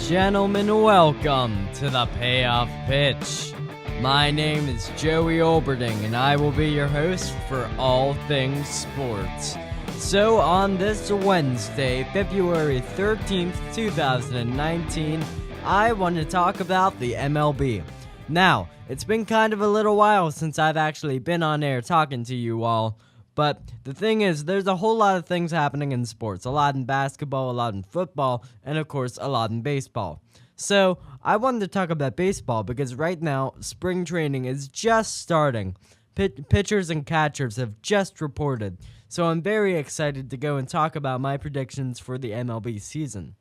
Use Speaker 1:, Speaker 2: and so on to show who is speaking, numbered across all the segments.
Speaker 1: gentlemen, welcome to the Payoff Pitch. My name is Joey Olberding, and I will be your host for all things sports. So on this Wednesday, February 13th, 2019, I want to talk about the MLB. Now, it's been kind of a little while since I've actually been on air talking to you all, but the thing is, there's a whole lot of things happening in sports. A lot in basketball, a lot in football, and of course, a lot in baseball. So, I wanted to talk about baseball because right now, spring training is just starting. Pitchers and catchers have just reported. So, I'm very excited to go and talk about my predictions for the MLB season.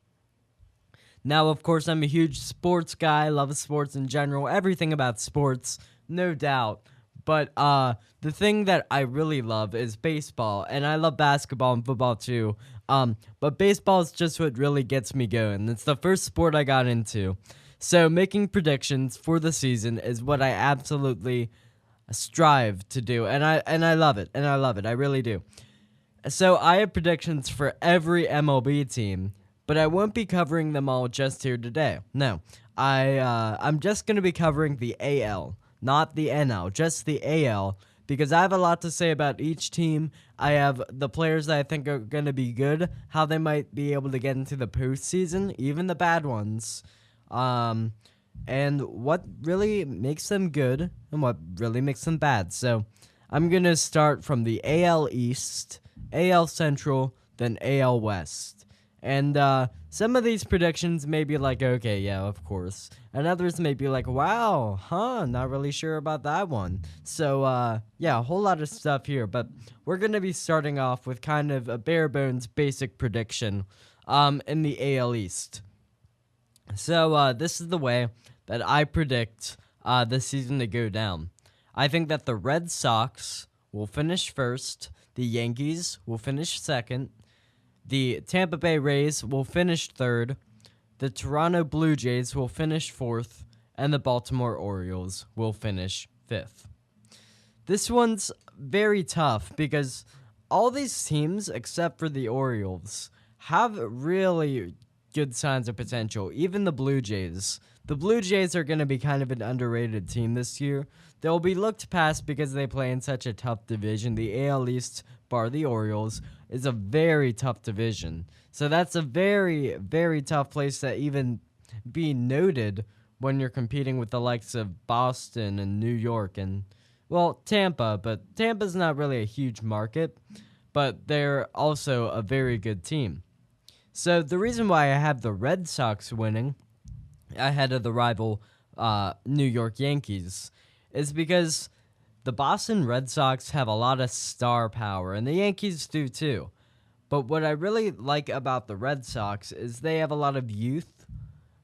Speaker 1: Now, of course, I'm a huge sports guy, love sports in general, everything about sports, no doubt. But the thing that I really love is baseball, and I love basketball and football too. But baseball is just what really gets me going. It's the first sport I got into. So making predictions for the season is what I absolutely strive to do, and I love it, I really do. So I have predictions for every MLB team, but I won't be covering them all just here today. No, I'm just going to be covering the AL. Not the NL, just the AL, because I have a lot to say about each team. I have the players that I think are going to be good, how they might be able to get into the postseason, even the bad ones, and what really makes them good and what really makes them bad. So I'm going to start from the AL East, AL Central, then AL West. And some of these predictions may be like, okay, yeah, of course. And others may be like, wow, not really sure about that one. So, yeah, a whole lot of stuff here. But we're going to be starting off with kind of a bare bones basic prediction in the AL East. So, this is the way that I predict this season to go down. I think that the Red Sox will finish first. The Yankees will finish second. The Tampa Bay Rays will finish third, the Toronto Blue Jays will finish fourth, and the Baltimore Orioles will finish fifth. This one's very tough because all these teams, except for the Orioles, have really good signs of potential, even the Blue Jays. The Blue Jays are going to be kind of an underrated team this year. They'll be looked past because they play in such a tough division. The AL East, bar the Orioles, is a very tough division. So that's a very, very tough place to even be noted when you're competing with the likes of Boston and New York and, well, Tampa. But Tampa's not really a huge market, but they're also a very good team. So the reason why I have the Red Sox winning ahead of the rival New York Yankees is because the Boston Red Sox have a lot of star power, and the Yankees do too. But what I really like about the Red Sox is they have a lot of youth.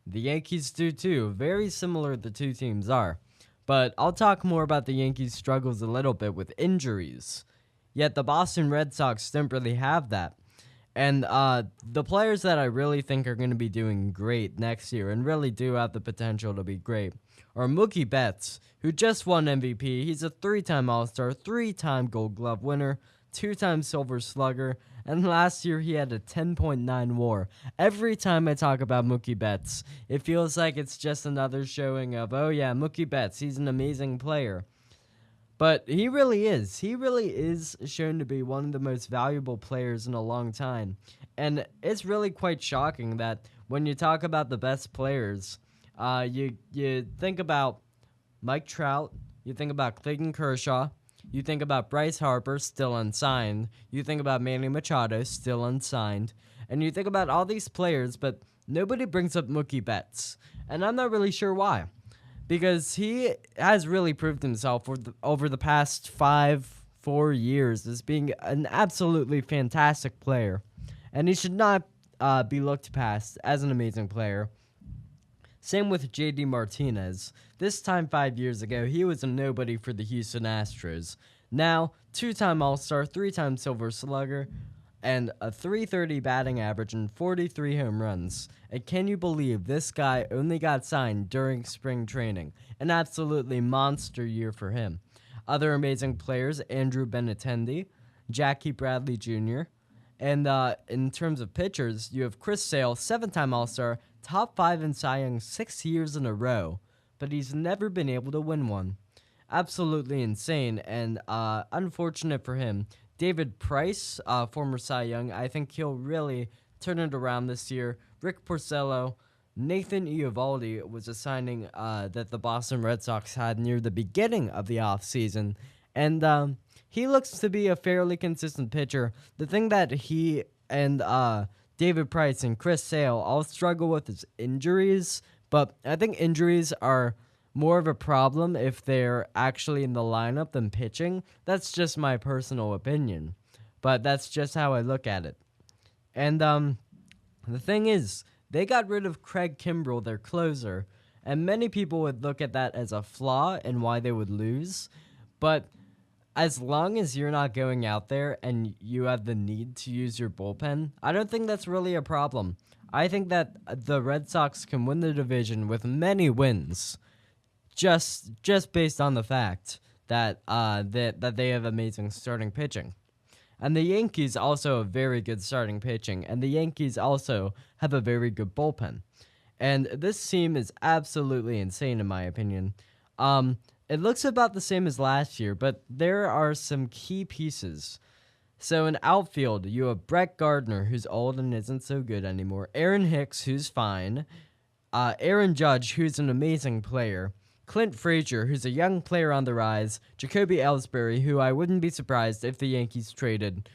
Speaker 1: The Yankees do too. Very similar the two teams are. But I'll talk more about the Yankees' struggles a little bit with injuries. Yet the Boston Red Sox don't really have that. And the players that I really think are going to be doing great next year and really do have the potential to be great are Mookie Betts, who just won MVP. He's a 3-time All-Star, 3-time Gold Glove winner, 2-time Silver Slugger, and last year he had a 10.9 WAR. Every time I talk about Mookie Betts, it feels like it's just another showing of, oh yeah, Mookie Betts, he's an amazing player. But he really is. He really is shown to be one of the most valuable players in a long time. And it's really quite shocking that when you talk about the best players, you think about Mike Trout, you think about Clayton Kershaw, you think about Bryce Harper, still unsigned, you think about Manny Machado, still unsigned, and you think about all these players, but nobody brings up Mookie Betts. And I'm not really sure why. Because he has really proved himself over the past 4 years as being an absolutely fantastic player. And he should not be looked past as an amazing player. Same with J.D. Martinez. This time 5 years ago, he was a nobody for the Houston Astros. Now, 2-time All-Star, 3-time Silver Slugger, and a .330 batting average and 43 home runs. And can you believe this guy only got signed during spring training? An absolutely monster year for him. Other amazing players, Andrew Benintendi, Jackie Bradley Jr., and in terms of pitchers, you have Chris Sale, 7-time All-Star, top 5 in Cy Young 6 years in a row, but he's never been able to win one. Absolutely insane, and unfortunate for him. David Price, former Cy Young, I think he'll really turn it around this year. Rick Porcello, Nathan Eovaldi was a signing that the Boston Red Sox had near the beginning of the offseason, and he looks to be a fairly consistent pitcher. The thing that he and David Price and Chris Sale all struggle with is injuries, but I think injuries are more of a problem if they're actually in the lineup than pitching. That's just my personal opinion, but that's just how I look at it. And the thing is, they got rid of Craig Kimbrell, their closer, and many people would look at that as a flaw and why they would lose. But as long as you're not going out there and you have the need to use your bullpen, I don't think that's really a problem. I think that the Red Sox can win the division with many wins, just based on the fact that that they have amazing starting pitching. And the Yankees also have very good starting pitching, and the Yankees also have a very good bullpen. And this team is absolutely insane, in my opinion. It looks about the same as last year, but there are some key pieces. So in outfield, you have Brett Gardner, who's old and isn't so good anymore. Aaron Hicks, who's fine. Aaron Judge, who's an amazing player. Clint Frazier, who's a young player on the rise, Jacoby Ellsbury, who I wouldn't be surprised if the Yankees traded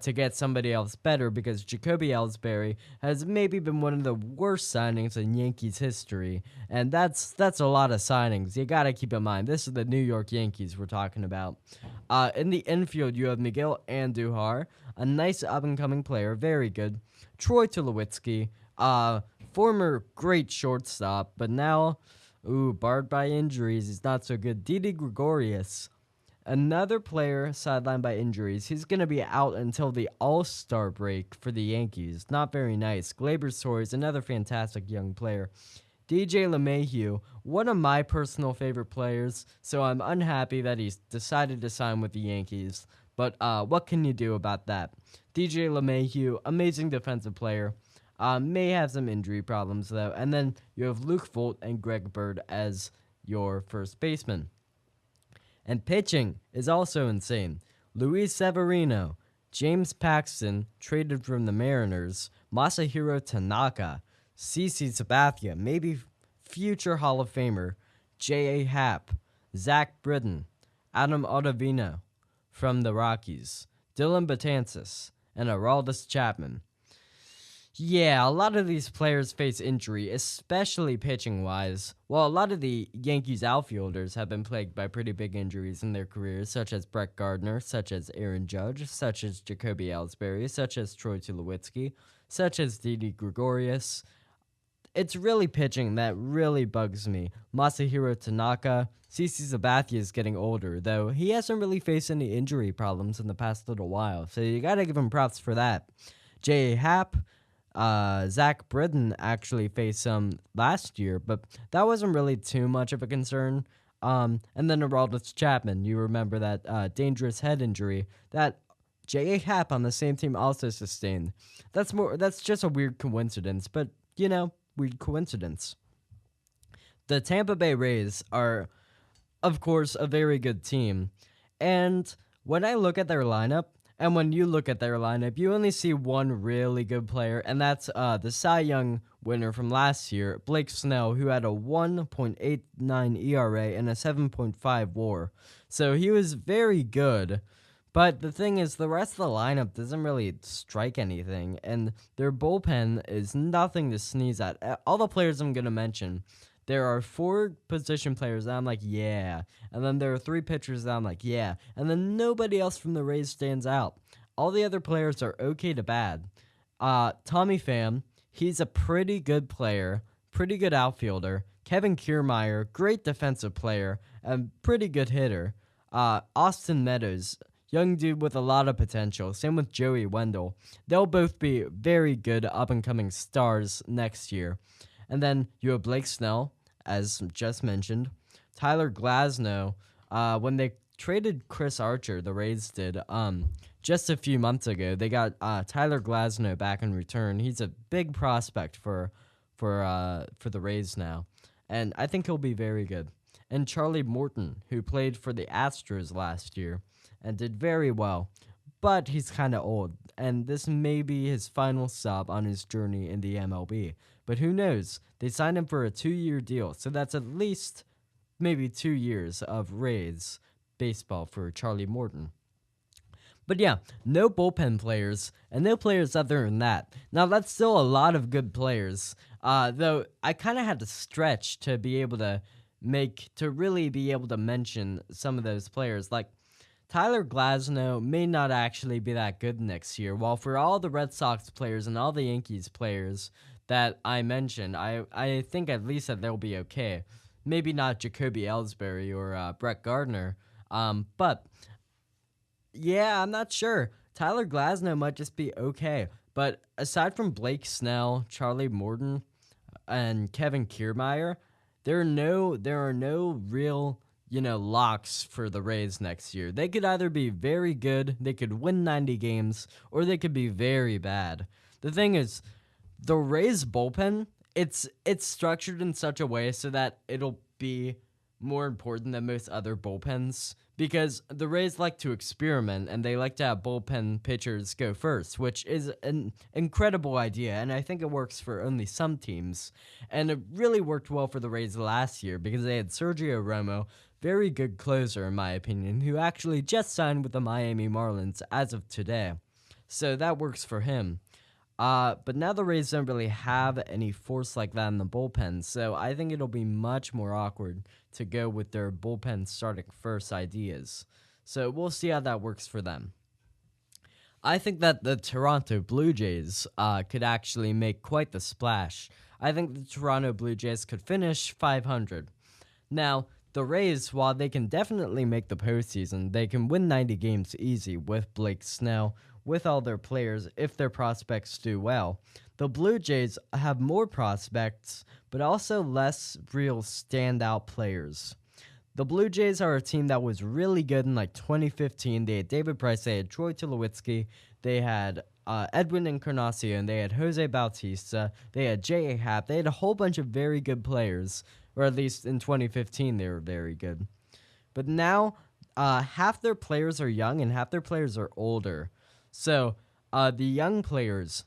Speaker 1: to get somebody else better, because Jacoby Ellsbury has maybe been one of the worst signings in Yankees history, and that's a lot of signings. You gotta keep in mind, this is the New York Yankees we're talking about. In the infield, you have Miguel Andujar, a nice up-and-coming player, very good. Troy Tulowitzki, former great shortstop, but now barred by injuries. He's not so good. Didi Gregorius, another player sidelined by injuries. He's going to be out until the All-Star break for the Yankees. Not very nice. Gleyber Torres, another fantastic young player. DJ LeMahieu, one of my personal favorite players, so I'm unhappy that he's decided to sign with the Yankees. But what can you do about that? DJ LeMahieu, amazing defensive player. May have some injury problems, though. And then you have Luke Vogt and Greg Bird as your first baseman. And pitching is also insane. Luis Severino, James Paxton, traded from the Mariners, Masahiro Tanaka, CC Sabathia, maybe future Hall of Famer, J.A. Happ, Zach Britton, Adam Ottavino from the Rockies, Dylan Betances, and Aroldis Chapman. Yeah, a lot of these players face injury, especially pitching-wise, while a lot of the Yankees outfielders have been plagued by pretty big injuries in their careers, such as Brett Gardner, such as Aaron Judge, such as Jacoby Ellsbury, such as Troy Tulowitzki, such as Didi Gregorius. It's really pitching that really bugs me. Masahiro Tanaka, CC Sabathia is getting older, though he hasn't really faced any injury problems in the past little while, so you gotta give him props for that. J.A. Happ, Zach Britton actually faced some last year, but that wasn't really too much of a concern. And then Aroldis Chapman, you remember that dangerous head injury that J.A. Happ on the same team also sustained. That's just a weird coincidence, but weird coincidence. The Tampa Bay Rays are, of course, a very good team, and when I look at their lineup, and when you look at their lineup, you only see one really good player, and that's the Cy Young winner from last year, Blake Snell, who had a 1.89 ERA and a 7.5 WAR. So he was very good. But the thing is, the rest of the lineup doesn't really strike anything, and their bullpen is nothing to sneeze at. All the players I'm going to mention, there are 4 position players that I'm like, yeah. And then there are 3 pitchers that I'm like, yeah. And then nobody else from the Rays stands out. All the other players are okay to bad. Tommy Pham, he's a pretty good player, pretty good outfielder. Kevin Kiermaier, great defensive player, and pretty good hitter. Austin Meadows, young dude with a lot of potential. Same with Joey Wendell. They'll both be very good up-and-coming stars next year. And then you have Blake Snell, as just mentioned. Tyler Glasnow, when they traded Chris Archer, the Rays did, just a few months ago, they got Tyler Glasnow back in return. He's a big prospect for for the Rays now, and I think he'll be very good. And Charlie Morton, who played for the Astros last year and did very well, but he's kind of old, and this may be his final stop on his journey in the MLB. But who knows? They signed him for a 2-year deal, so that's at least maybe 2 years of Rays baseball for Charlie Morton. But yeah, no bullpen players, and no players other than that. Now, that's still a lot of good players, though I kind of had to stretch to be able to really be able to mention some of those players. Like, Tyler Glasnow may not actually be that good next year, while for all the Red Sox players and all the Yankees players that I mentioned, I think at least that they'll be okay. Maybe not Jacoby Ellsbury or Brett Gardner, but yeah, I'm not sure. Tyler Glasnow might just be okay. But aside from Blake Snell, Charlie Morton, and Kevin Kiermaier, there are no real, locks for the Rays next year. They could either be very good, they could win 90 games, or they could be very bad. The thing is, the Rays bullpen, it's structured in such a way so that it'll be more important than most other bullpens, because the Rays like to experiment and they like to have bullpen pitchers go first, which is an incredible idea, and I think it works for only some teams. And it really worked well for the Rays last year because they had Sergio Romo, very good closer in my opinion, who actually just signed with the Miami Marlins as of today. So that works for him. But now the Rays don't really have any force like that in the bullpen, so I think it'll be much more awkward to go with their bullpen starting first ideas. So we'll see how that works for them. I think that the Toronto Blue Jays could actually make quite the splash. I think the Toronto Blue Jays could finish 500. Now, the Rays, while they can definitely make the postseason, they can win 90 games easy with Blake Snell, with all their players, if their prospects do well. The Blue Jays have more prospects, but also less real standout players. The Blue Jays are a team that was really good in 2015. They had David Price, they had Troy Tulowitzki, they had Edwin Encarnacion, they had Jose Bautista, they had J.A. Happ, they had a whole bunch of very good players, or at least in 2015 they were very good. But now, half their players are young and half their players are older. So, the young players,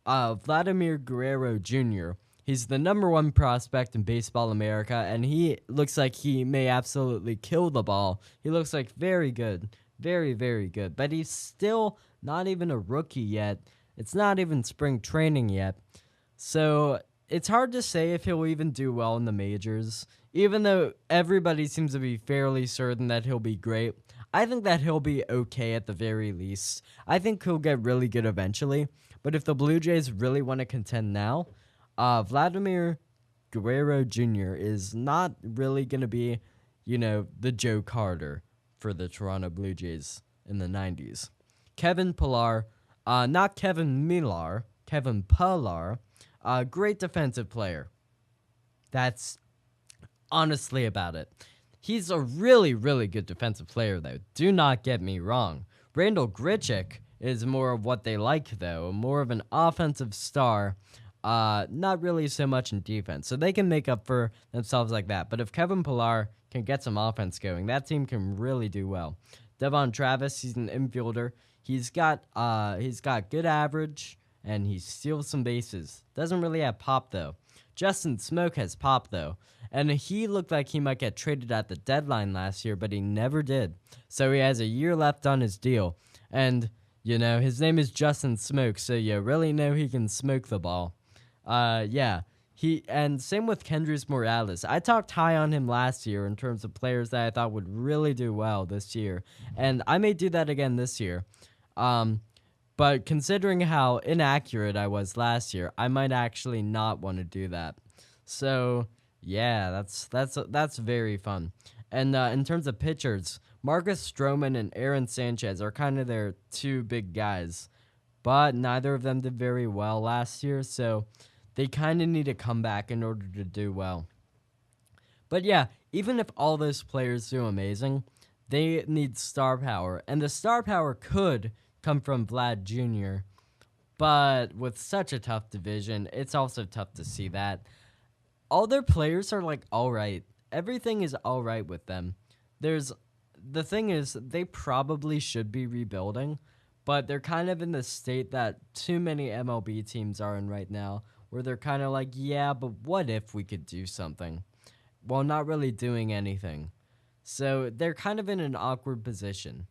Speaker 1: Vladimir Guerrero Jr., he's the number one prospect in Baseball America, and he looks like he may absolutely kill the ball. He looks like very good, very, very good, but he's still not even a rookie yet. It's not even spring training yet. So, it's hard to say if he'll even do well in the majors, even though everybody seems to be fairly certain that he'll be great. I think that he'll be okay at the very least. I think he'll get really good eventually. But if the Blue Jays really want to contend now, Vladimir Guerrero Jr. is not really going to be, the Joe Carter for the Toronto Blue Jays in the 90s. Kevin Pillar, not Kevin Millar, Kevin Pillar, great defensive player. That's honestly about it. He's a really, really good defensive player, though. Do not get me wrong. Randall Grichuk is more of what they like, though. More of an offensive star. Not really so much in defense. So they can make up for themselves like that. But if Kevin Pillar can get some offense going, that team can really do well. Devon Travis, he's an infielder. He's got good average, and he steals some bases. Doesn't really have pop, though. Justin Smoke has pop, though. And he looked like he might get traded at the deadline last year, but he never did. So he has a year left on his deal. And, his name is Justin Smoke, so you really know he can smoke the ball. Yeah. And same with Kendrys Morales. I talked high on him last year in terms of players that I thought would really do well this year. And I may do that again this year. But considering how inaccurate I was last year, I might actually not want to do that. So, yeah, that's very fun. And in terms of pitchers, Marcus Stroman and Aaron Sanchez are kind of their two big guys. But neither of them did very well last year, so they kind of need to come back in order to do well. But yeah, even if all those players do amazing, they need star power. And the star power could come from Vlad Jr., But with such a tough division, it's also tough to see that. All their players are like all right. Everything is all right with them. There's the thing is they probably should be rebuilding, but they're kind of in the state that too many MLB teams are in right now, where they're kind of like, yeah, but what if we could do something? While not really doing anything. So they're kind of in an awkward position.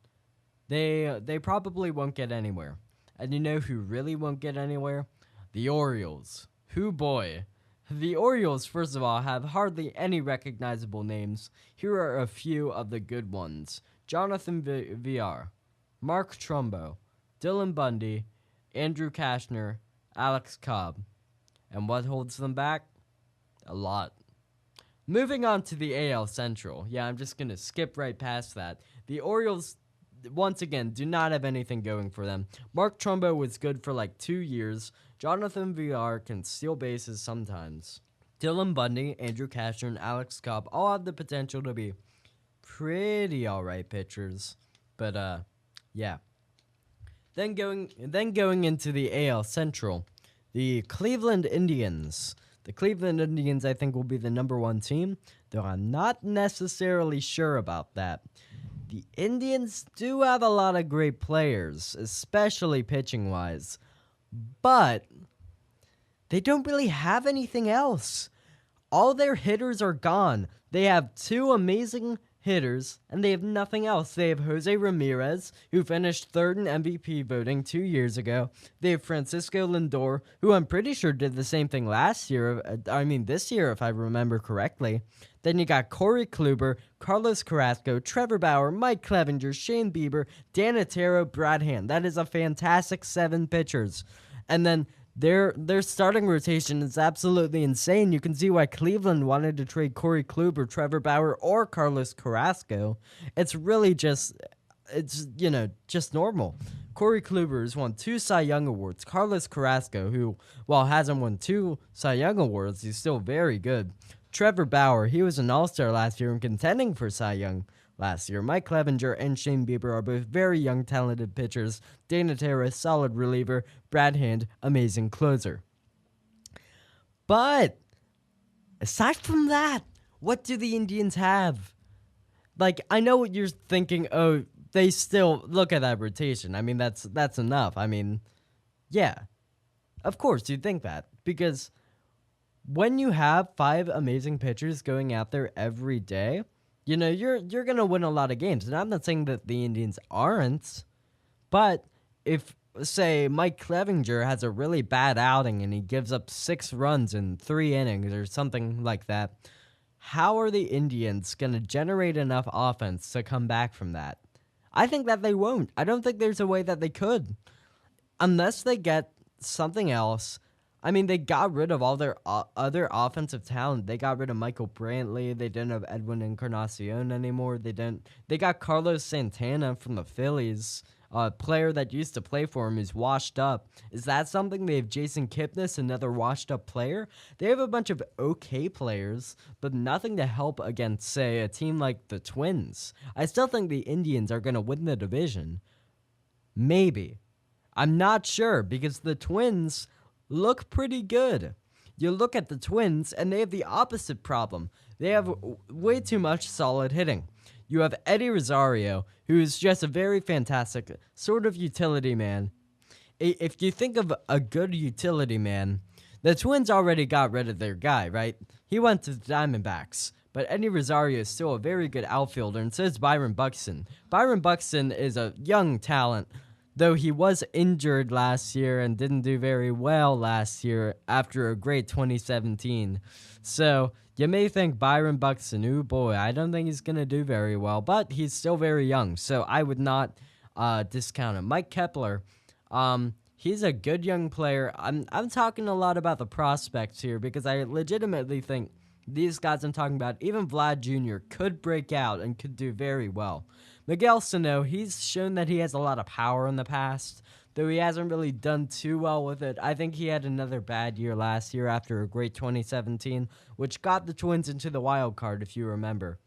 Speaker 1: They probably won't get anywhere. And you know who really won't get anywhere? The Orioles. Who boy. The Orioles, first of all, have hardly any recognizable names. Here are a few of the good ones. Jonathan Villar, Mark Trumbo, Dylan Bundy, Andrew Kashner, Alex Cobb. And what holds them back? A lot. Moving on to the AL Central. Yeah, I'm just going to skip right past that. The Orioles, once again, do not have anything going for them. Mark Trumbo was good for like 2 years. Jonathan Villar can steal bases sometimes. Dylan Bundy, Andrew Kashner, and Alex Cobb all have the potential to be pretty alright pitchers. But, yeah. Then going into the AL Central, the Cleveland Indians. The Cleveland Indians, I think, will be the number 1 team, though I'm not necessarily sure about that. The Indians do have a lot of great players, especially pitching-wise, but they don't really have anything else. All their hitters are gone. They have 2 amazing hitters, and they have nothing else. They have Jose Ramirez, who finished 3rd in MVP voting 2 years ago. They have Francisco Lindor, who I'm pretty sure did the same thing this year, if I remember correctly. Then you got Corey Kluber, Carlos Carrasco, Trevor Bauer, Mike Clevenger, Shane Bieber, Dan Otero, Brad Hand. That is a fantastic 7 pitchers. And then their starting rotation is absolutely insane. You can see why Cleveland wanted to trade Corey Kluber, Trevor Bauer, or Carlos Carrasco. It's really just normal. Corey Kluber has won 2 Cy Young Awards. Carlos Carrasco, who, while hasn't won 2 Cy Young Awards, he's still very good. Trevor Bauer, he was an All-Star last year and contending for Cy Young last year. Mike Clevenger and Shane Bieber are both very young, talented pitchers. Dana Terra, solid reliever. Brad Hand, amazing closer. But aside from that, what do the Indians have? Like, I know what you're thinking. Oh, they still look at that rotation. I mean, that's enough. I mean, yeah, of course you'd think that, because when you have 5 amazing pitchers going out there every day, you know, you're going to win a lot of games. And I'm not saying that the Indians aren't, but if, say, Mike Clevenger has a really bad outing and he gives up 6 runs in 3 innings or something like that, how are the Indians going to generate enough offense to come back from that? I think that they won't. I don't think there's a way that they could. Unless they get something else. I mean, they got rid of all their other offensive talent. They got rid of Michael Brantley. They didn't have Edwin Encarnacion anymore. They got Carlos Santana from the Phillies, a player that used to play for him who's washed up. Is that something? They have Jason Kipnis, another washed-up player. They have a bunch of okay players, but nothing to help against, say, a team like the Twins. I still think the Indians are going to win the division. Maybe. I'm not sure, because the Twins look pretty good. You look at the Twins, and they have the opposite problem. They have way too much solid hitting. You have Eddie Rosario, who's just a very fantastic sort of utility man. If you think of a good utility man, the Twins already got rid of their guy, right? He went to the Diamondbacks. But Eddie Rosario is still a very good outfielder, and so is Byron Buxton. Byron Buxton is a young talent, though he was injured last year and didn't do very well last year after a great 2017. So you may think Byron Buxton, oh boy, I don't think he's going to do very well, but he's still very young, so I would not discount him. Mike Kepler, he's a good young player. I'm talking a lot about the prospects here because I legitimately think these guys I'm talking about, even Vlad Jr., could break out and could do very well. Miguel Sano, he's shown that he has a lot of power in the past, though he hasn't really done too well with it. I think he had another bad year last year after a great 2017, which got the Twins into the wild card, if you remember.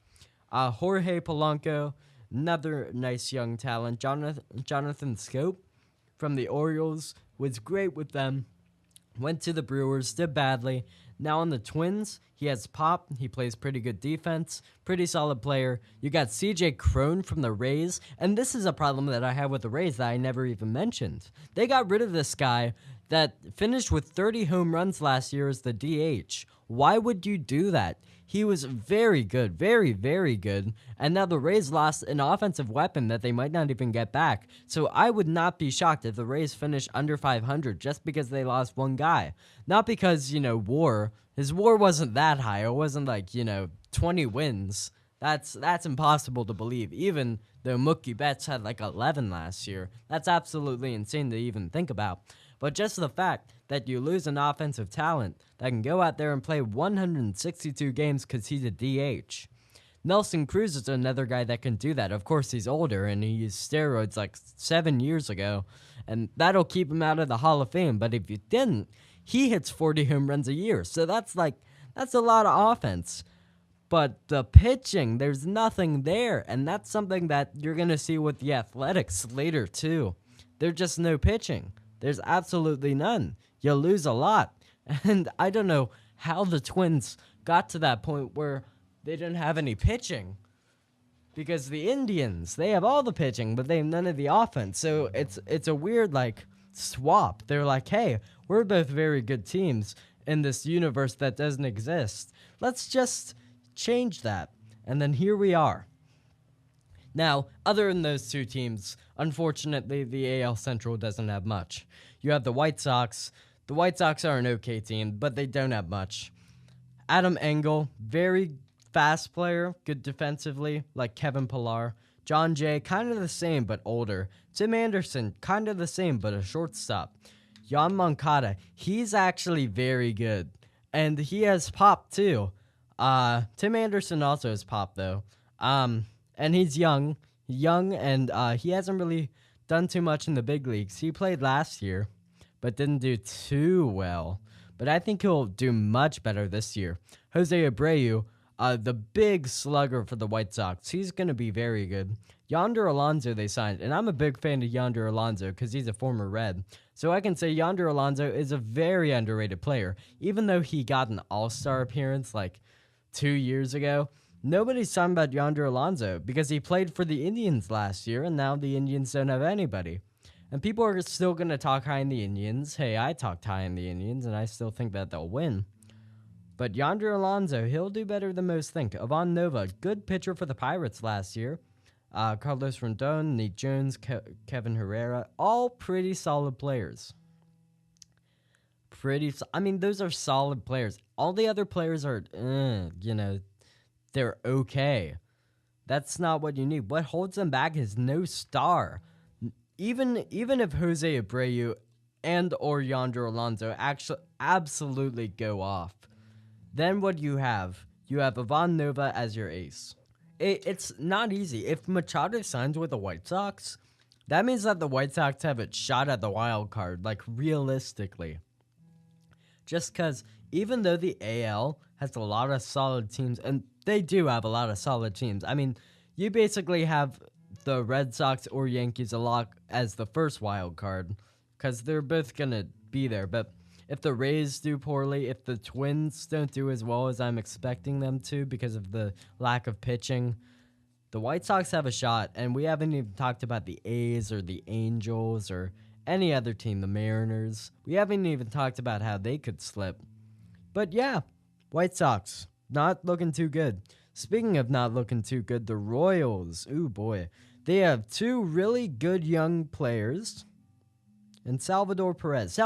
Speaker 1: Jorge Polanco, another nice young talent. Jonathan Scope from the Orioles, was great with them. Went to the Brewers, did badly. Now on the Twins, he has pop. He plays pretty good defense, pretty solid player. You got CJ Cron from the Rays, and this is a problem that I have with the Rays that I never even mentioned. They got rid of this guy that finished with 30 home runs last year as the DH. Why would you do that? He was very good, very, very good, and now the Rays lost an offensive weapon that they might not even get back. So I would not be shocked if the Rays finish under 500 just because they lost one guy. Not because, WAR. His WAR wasn't that high. It wasn't like, 20 wins. That's impossible to believe, even though Mookie Betts had like 11 last year. That's absolutely insane to even think about. But just the fact that you lose an offensive talent that can go out there and play 162 games because he's a DH. Nelson Cruz is another guy that can do that. Of course, he's older and he used steroids like 7 years ago, and that'll keep him out of the Hall of Fame. But if you didn't, he hits 40 home runs a year. So that's a lot of offense. But the pitching, there's nothing there, and that's something that you're going to see with the Athletics later too. There's just no pitching. There's absolutely none. You lose a lot. And I don't know how the Twins got to that point where they didn't have any pitching. Because the Indians, they have all the pitching, but they have none of the offense. So it's a weird, swap. They're like, hey, we're both very good teams in this universe that doesn't exist. Let's just change that. And then here we are. Now, other than those two teams, unfortunately, the AL Central doesn't have much. You have the White Sox. The White Sox are an okay team, but they don't have much. Adam Engel, very fast player, good defensively, like Kevin Pillar. John Jay, kind of the same, but older. Tim Anderson, kind of the same, but a shortstop. Yoan Moncada, he's actually very good. And he has pop, too. Tim Anderson also has pop, though. And he's young, and he hasn't really done too much in the big leagues. He played last year, but didn't do too well. But I think he'll do much better this year. Jose Abreu, the big slugger for the White Sox, he's going to be very good. Yonder Alonso they signed, and I'm a big fan of Yonder Alonso because he's a former Red. So I can say Yonder Alonso is a very underrated player. Even though he got an all-star appearance 2 years ago, nobody's talking about Yonder Alonso because he played for the Indians last year, and now the Indians don't have anybody. And people are still going to talk high in the Indians. Hey, I talked high in the Indians, and I still think that they'll win. But Yonder Alonso, he'll do better than most think. Ivan Nova, good pitcher for the Pirates last year. Carlos Rondon, Nate Jones, Kevin Herrera, all pretty solid players. Those are solid players. All the other players are, they're okay. That's not what you need. What holds them back is no star. Even if Jose Abreu and or Yonder Alonso actually absolutely go off, then what you have Ivan Nova as your ace. It's not easy. If Machado signs with the White Sox, that means that the White Sox have a shot at the wild card, realistically. Just because even though the AL has a lot of solid teams, and they do have a lot of solid teams. You basically have the Red Sox or Yankees a lot as the first wild card because they're both going to be there. But if the Rays do poorly, if the Twins don't do as well as I'm expecting them to because of the lack of pitching, the White Sox have a shot. And we haven't even talked about the A's or the Angels or any other team, the Mariners. We haven't even talked about how they could slip. But yeah, White Sox, not looking too good. Speaking of not looking too good, the Royals, ooh boy. They have two really good young players. And Salvador Perez.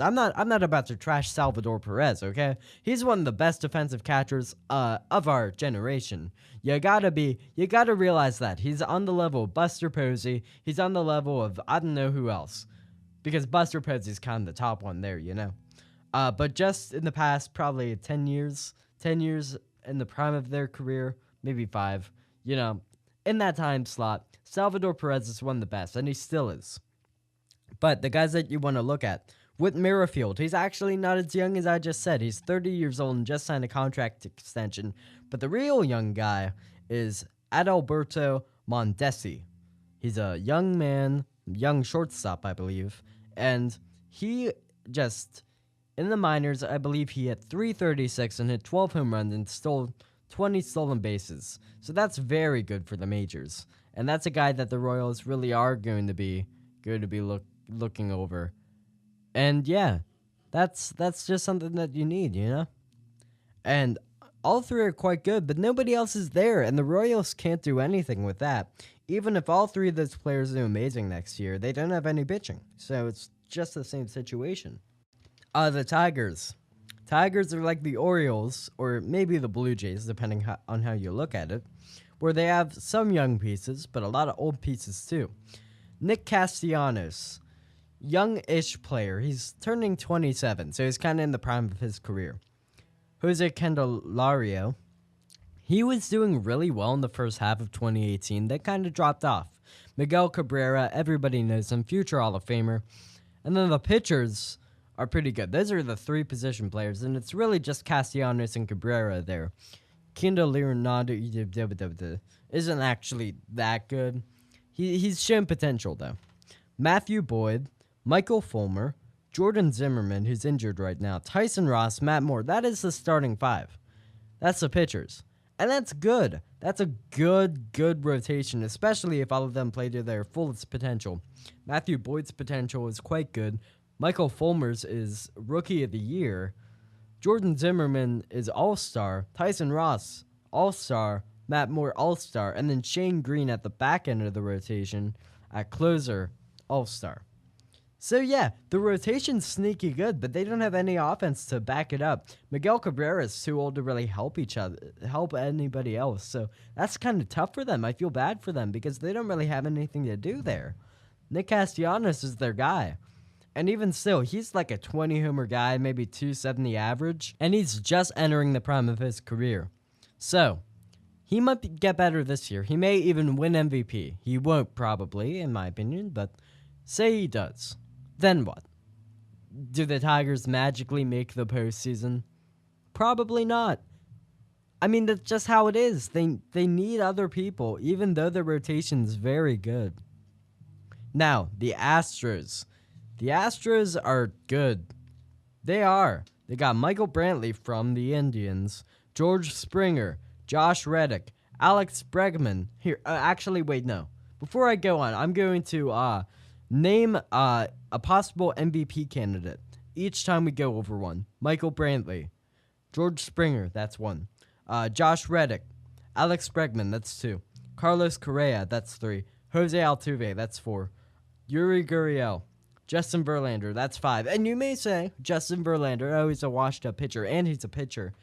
Speaker 1: I'm not about to trash Salvador Perez, okay? He's one of the best defensive catchers of our generation. You gotta realize that. He's on the level of Buster Posey. He's on the level of I don't know who else. Because Buster Posey's kind of the top one there, But just in the past, probably 10 years in the prime of their career, maybe 5, in that time slot, Salvador Perez is one of the best, and he still is. But the guys that you want to look at, Whit Merrifield, he's actually not as young as I just said. He's 30 years old and just signed a contract extension. But the real young guy is Adalberto Mondesi. He's a young man, young shortstop, I believe. And he just, in the minors, I believe he hit .336 and hit 12 home runs and stole 20 stolen bases. So that's very good for the majors. And that's a guy that the Royals really are going to be looking over. And yeah, that's just something that you need, you know? And all three are quite good, but nobody else is there, and the Royals can't do anything with that. Even if all three of those players do amazing next year, they don't have any pitching. So it's just the same situation. The Tigers. Tigers are like the Orioles, or maybe the Blue Jays, depending on how you look at it, where they have some young pieces, but a lot of old pieces too. Nick Castellanos, young-ish player. He's turning 27, so he's kind of in the prime of his career. Jose Candelario, he was doing really well in the first half of 2018. That kind of dropped off. Miguel Cabrera, everybody knows him, future Hall of Famer. And then the pitchers are pretty good. Those are the three position players, and it's really just Castellanos and Cabrera there. Candelario isn't actually that good. He's shown potential, though. Matthew Boyd, Michael Fulmer, Jordan Zimmerman, who's injured right now, Tyson Ross, Matt Moore. That is the starting five. That's the pitchers. And that's good. That's a good rotation, especially if all of them play to their fullest potential. Matthew Boyd's potential is quite good. Michael Fulmer's is Rookie of the Year. Jordan Zimmerman is All-Star. Tyson Ross, All-Star. Matt Moore, All-Star. And then Shane Green at the back end of the rotation at closer, All-Star. So yeah, the rotation's sneaky good, but they don't have any offense to back it up. Miguel Cabrera is too old to really help anybody else, so that's kind of tough for them. I feel bad for them because they don't really have anything to do there. Nick Castellanos is their guy. And even still, he's like a 20-homer guy, maybe 270 average, and he's just entering the prime of his career. So, he might get better this year. He may even win MVP. He won't probably, in my opinion, but say he does. Then what? Do the Tigers magically make the postseason? Probably not. I mean, that's just how it is. They need other people, even though their rotation's very good. Now, the Astros. The Astros are good. They are. They got Michael Brantley from the Indians, George Springer, Josh Reddick, Alex Bregman. Here, actually, wait, no. Before I go on, I'm going to name a possible MVP candidate each time we go over one. Michael Brantley, George Springer, that's one. Josh Reddick, Alex Bregman, that's two. Carlos Correa, that's three. Jose Altuve, that's four. Yuri Gurriel, Justin Verlander, that's five. And you may say, Justin Verlander, oh, he's a washed-up pitcher, and he's a pitcher.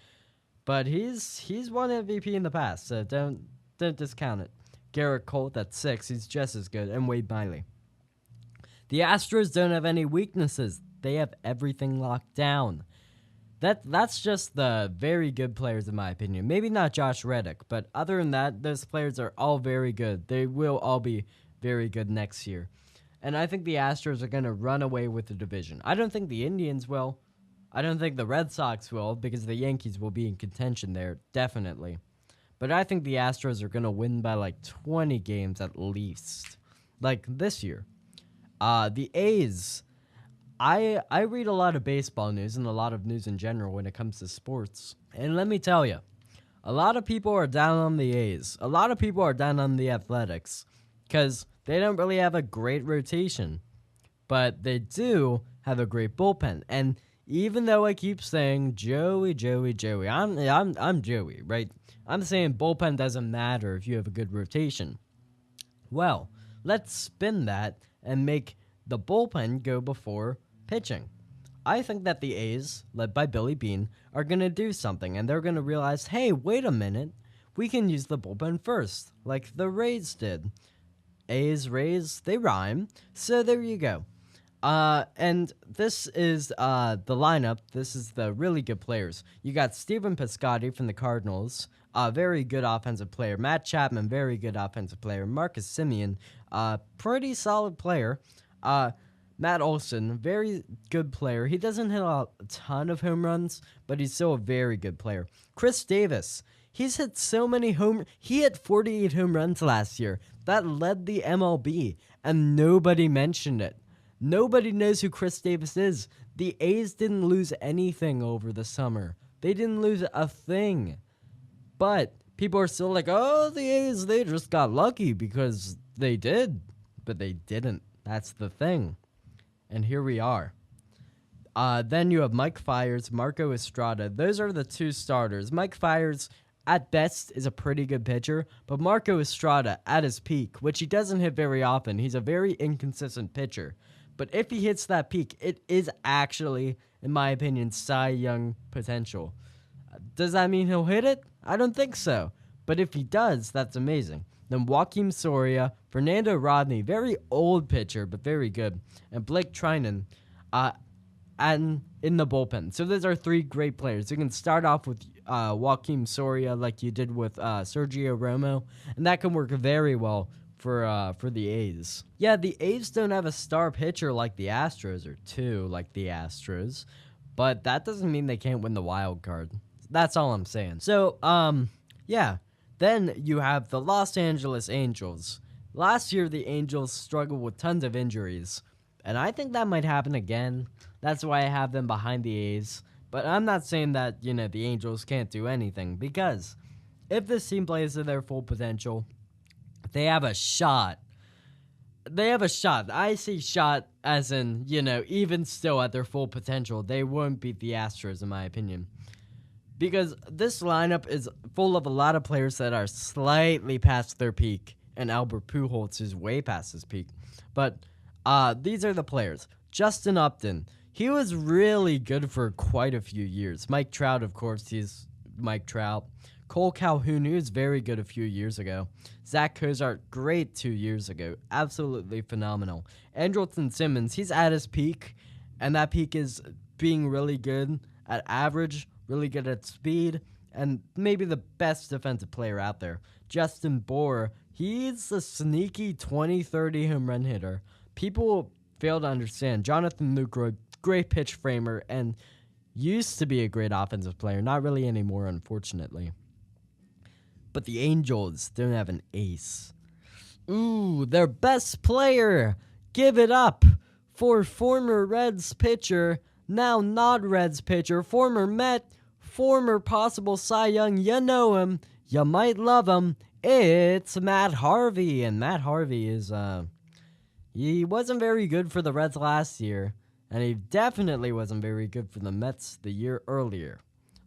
Speaker 1: But he's won MVP in the past, so don't discount it. Garrett Cole, that's six. He's just as good. And Wade Miley. The Astros don't have any weaknesses. They have everything locked down. That's just the very good players, in my opinion. Maybe not Josh Reddick, but other than that, those players are all very good. They will all be very good next year. And I think the Astros are going to run away with the division. I don't think the Indians will. I don't think the Red Sox will, because the Yankees will be in contention there, definitely. But I think the Astros are going to win by like 20 games at least. Like this year. The A's. I read a lot of baseball news and a lot of news in general when it comes to sports. And let me tell you, a lot of people are down on the A's. A lot of people are down on the Athletics because they don't really have a great rotation. But they do have a great bullpen. And even though I keep saying Joey, I'm Joey, right? I'm saying bullpen doesn't matter if you have a good rotation. Well, let's spin that and make the bullpen go before pitching. I think that the A's, led by Billy Beane, are going to do something, and they're going to realize, hey, wait a minute, we can use the bullpen first, like the Rays did. A's, Rays, they rhyme, so there you go. And this is the lineup. This is the really good players. You got Stephen Piscotty from the Cardinals, very good offensive player. Matt Chapman, very good offensive player. Marcus Semien, pretty solid player. Matt Olson, very good player. He doesn't hit a ton of home runs, but he's still a very good player. Chris Davis, he's hit so many he hit 48 home runs last year. That led the MLB, and nobody mentioned it. Nobody knows who Chris Davis is. The A's didn't lose anything over the summer. They didn't lose a thing. But people are still like, oh, the A's, they just got lucky because they did. But they didn't. That's the thing. And here we are. Then you have Mike Fiers, Marco Estrada. Those are the two starters. Mike Fiers, at best, is a pretty good pitcher. But Marco Estrada, at his peak, which he doesn't hit very often, he's a very inconsistent pitcher. But if he hits that peak, it is actually, in my opinion, Cy Young potential. Does that mean he'll hit it? I don't think so. But if he does, that's amazing. Then Joakim Soria, Fernando Rodney, very old pitcher, but very good. And Blake Trinan, and in the bullpen. So those are three great players. You can start off with Joakim Soria like you did with Sergio Romo, and that can work very well for the A's. Yeah, the A's don't have a star pitcher like the Astros, or two like the Astros, but that doesn't mean they can't win the wild card. That's all I'm saying. So, yeah. Then you have the Los Angeles Angels. Last year, the Angels struggled with tons of injuries, and I think that might happen again. That's why I have them behind the A's. But I'm not saying that, the Angels can't do anything, because if this team plays to their full potential, they have a shot. They have a shot. I see shot as in, even still at their full potential, they won't beat the Astros, in my opinion. Because this lineup is full of a lot of players that are slightly past their peak, and Albert Pujols is way past his peak. But these are the players. Justin Upton, he was really good for quite a few years. Mike Trout, of course, he's Mike Trout. Cole Calhoun, he was very good a few years ago. Zach Cozart, great 2 years ago. Absolutely phenomenal. Andrelton Simmons, he's at his peak, and that peak is being really good at average, really good at speed, and maybe the best defensive player out there. Justin Bour, he's a sneaky 20-30 home run hitter. People fail to understand. Jonathan Lucroy, great pitch framer, and used to be a great offensive player. Not really anymore, unfortunately. But the Angels don't have an ace. Ooh, their best player. Give it up for former Reds pitcher, now not Reds pitcher, former Met, former possible Cy Young. You know him. You might love him. It's Matt Harvey. And Matt Harvey is, he wasn't very good for the Reds last year. And he definitely wasn't very good for the Mets the year earlier.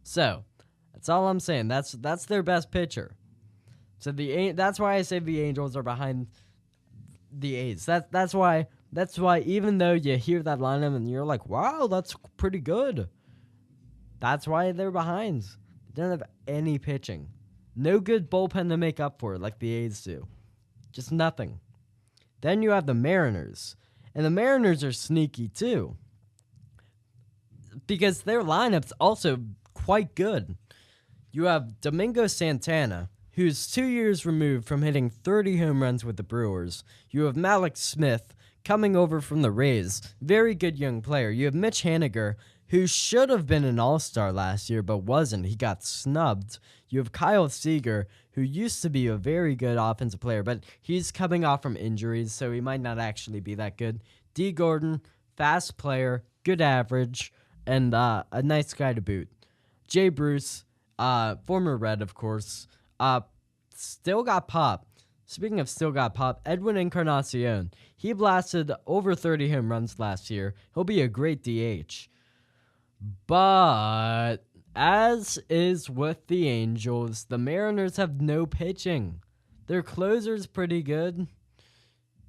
Speaker 1: So, that's all I'm saying. That's their best pitcher. So that's why I say the Angels are behind the A's. That's why even though you hear that lineup and you're like, wow, that's pretty good. That's why they're behind. They don't have any pitching. No good bullpen to make up for it like the A's do. Just nothing. Then you have the Mariners. And the Mariners are sneaky too. Because their lineup's also quite good. You have Domingo Santana, who's 2 years removed from hitting 30 home runs with the Brewers. You have Malik Smith, coming over from the Rays. Very good young player. You have Mitch Haniger, who should have been an all-star last year, but wasn't. He got snubbed. You have Kyle Seager, who used to be a very good offensive player, but he's coming off from injuries, so he might not actually be that good. D. Gordon, fast player, good average, and a nice guy to boot. Jay Bruce, former Red, of course, still got pop. Speaking of still got pop, Edwin Encarnacion, he blasted over 30 home runs last year. He'll be a great DH. But as is with the Angels, the Mariners have no pitching. Their closer's pretty good.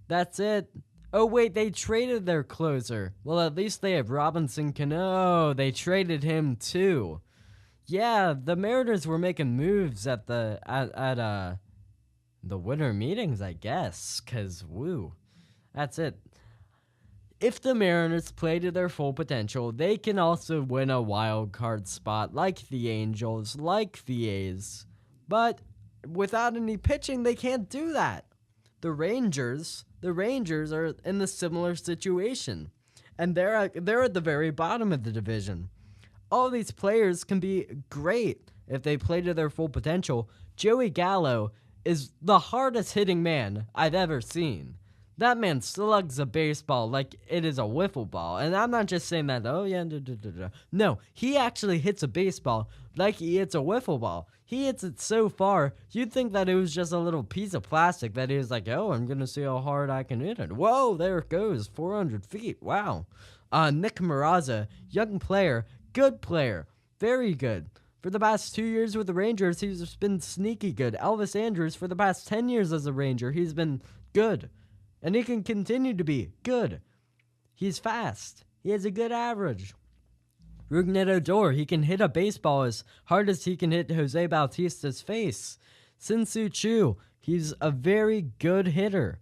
Speaker 1: That's it. Oh, wait, they traded their closer. Well, at least they have Robinson Cano. They traded him, too. Yeah, the Mariners were making moves at the winter meetings, I guess. Because, woo, that's it. If the Mariners play to their full potential, they can also win a wild card spot like the Angels, like the A's. But without any pitching, they can't do that. The Rangers are in a similar situation, and they're at the very bottom of the division. All these players can be great if they play to their full potential. Joey Gallo is the hardest hitting man I've ever seen. That man slugs a baseball like it is a wiffle ball. And I'm not just saying that, oh yeah, no, he actually hits a baseball like he hits a wiffle ball. He hits it so far, you'd think that it was just a little piece of plastic that he was like, oh, I'm going to see how hard I can hit it. Whoa, there it goes, 400 feet, wow. Nick Maraza, young player, good player, very good. For the past 2 years with the Rangers, he's been sneaky good. Elvis Andrus, for the past 10 years as a Ranger, he's been good. And he can continue to be good. He's fast. He has a good average. Rougned Odor, he can hit a baseball as hard as he can hit Jose Bautista's face. Sin-Soo Choo, he's a very good hitter.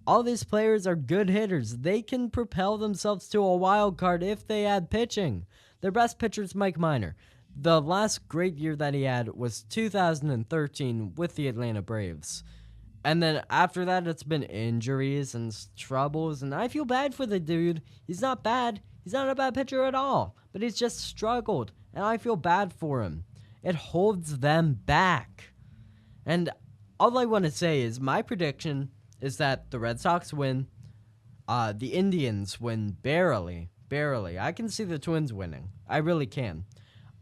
Speaker 1: All these players are good hitters. They can propel themselves to a wild card if they add pitching. Their best pitcher is Mike Minor. The last great year that he had was 2013 with the Atlanta Braves. And then after that, it's been injuries and troubles, and I feel bad for the dude. He's not bad. He's not a bad pitcher at all, but he's just struggled, and I feel bad for him. It holds them back. And all I want to say is my prediction is that the Red Sox win. The Indians win barely. I can see the Twins winning. I really can.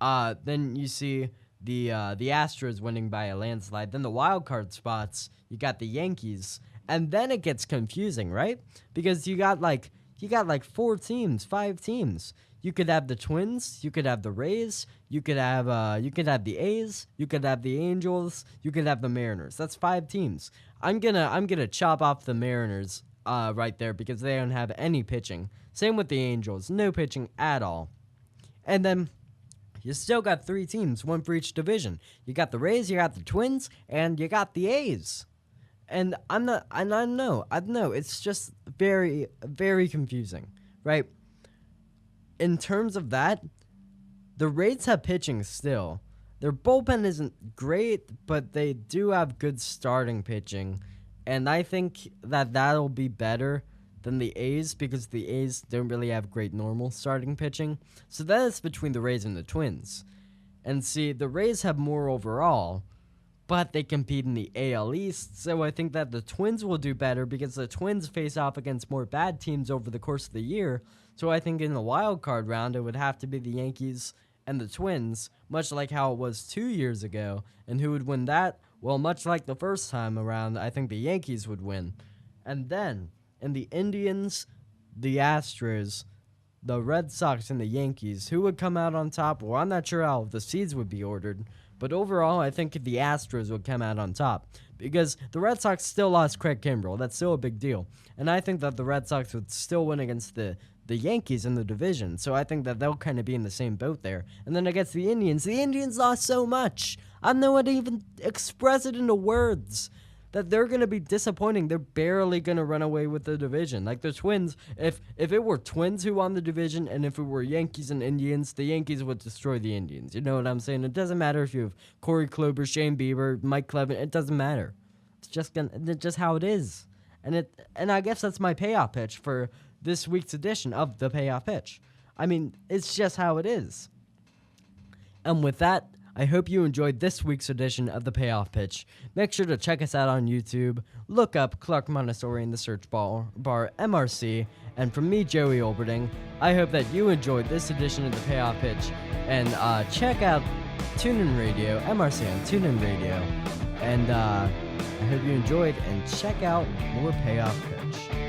Speaker 1: Then you see the Astros winning by a landslide. Then the wild card spots, you got the Yankees, and then it gets confusing, right? Because you got like 5 teams. You could have the Twins, you could have the Rays, you could have the A's, you could have the Angels, you could have the Mariners. That's 5 teams. I'm gonna chop off the Mariners right there because they don't have any pitching. Same with the Angels, no pitching at all. And then you still got 3 teams, one for each division. You got the Rays, you got the Twins, and you got the A's. And I know, it's just very, very confusing, right? In terms of that, the Rays have pitching still. Their bullpen isn't great, but they do have good starting pitching. And I think that that'll be better than the A's because the A's don't really have great normal starting pitching. So that is between the Rays and the Twins. And see, the Rays have more overall, but they compete in the AL East, so I think that the Twins will do better because the Twins face off against more bad teams over the course of the year. So I think in the wild card round, it would have to be the Yankees and the Twins, much like how it was 2 years ago. And who would win that? Well, much like the first time around, I think the Yankees would win. And then, in the Indians, the Astros, the Red Sox, and the Yankees, who would come out on top? Well, I'm not sure how the seeds would be ordered. But overall, I think the Astros would come out on top because the Red Sox still lost Craig Kimbrell. That's still a big deal. And I think that the Red Sox would still win against the Yankees in the division. So I think that they'll kind of be in the same boat there. And then against the Indians lost so much. I don't know how to even express it into words. That they're going to be disappointing. They're barely going to run away with the division. Like the Twins, if it were Twins who won the division and if it were Yankees and Indians, the Yankees would destroy the Indians. You know what I'm saying? It doesn't matter if you have Corey Kluber, Shane Bieber, Mike Clevin. It doesn't matter. It's just how it is. And I guess that's my payoff pitch for this week's edition of the Payoff Pitch. I mean, it's just how it is. And with that, I hope you enjoyed this week's edition of the Payoff Pitch. Make sure to check us out on YouTube. Look up Clark Montessori in the search bar MRC. And from me, Joey Olberding, I hope that you enjoyed this edition of the Payoff Pitch. And check out TuneIn Radio, MRC on TuneIn Radio. And I hope you enjoyed and check out more Payoff Pitch.